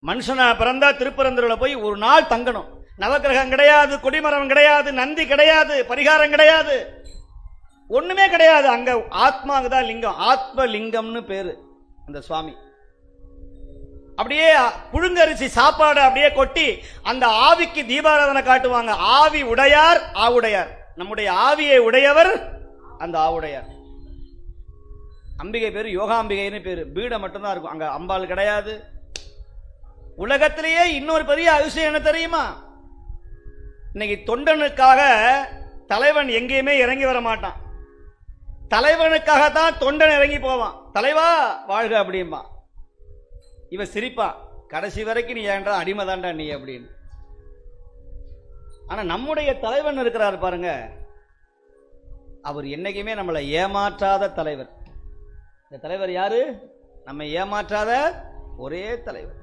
மனுஷனா பிறந்தா திருப்பரந்தூர்ல போய் ஒரு நாள் தங்கணும். நவக்கிரகம் கிடையாது, கொடிமரம் கிடையாது, நந்தி கிடையாது, பரிகாரம் கிடையாது, ஒண்ணுமே கிடையாது. அங்க ஆத்மாவுக்கு தான் லிங்கம், ஆத்ம லிங்கம்னு பேரு அந்த சுவாமி. அப்படியே புழுங்கரிசி சாப்பாடு அப்படியே கொட்டி அந்த ஆவிக்கு தீபாராதனை காட்டுவாங்க. ஆவி உடையார் ஆவுடையார். நம்முடைய ஆவியை உடையவர் அந்த ஆவுடையார். அம்பிகை பேரு யோகாம்பிகைன்னு பேரு. பீடம் மட்டும்தான் இருக்கும், அங்க அம்பாள் கிடையாது. உலகத்திலேயே இன்னொரு பெரிய அதிசயம் என்ன தெரியுமா? இன்னைக்கு தொண்டனுக்காக தலைவன் எங்கேயுமே இறங்கி வர மாட்டான். தலைவனுக்காகத்தான் தொண்டன் இறங்கி போவான். தலைவா வாழ்க அப்படின்பா. இவன் சிரிப்பான், கடைசி வரைக்கும் நீ ஏன்றா அடிமைதான்டா நீ அப்படின்னு. ஆனா நம்முடைய தலைவன் இருக்கிறார் பாருங்க, அவர் என்னைக்குமே நம்மளை ஏமாற்றாத தலைவர். இந்த தலைவர் யாரு? நம்ம ஏமாற்றாத ஒரே தலைவர்.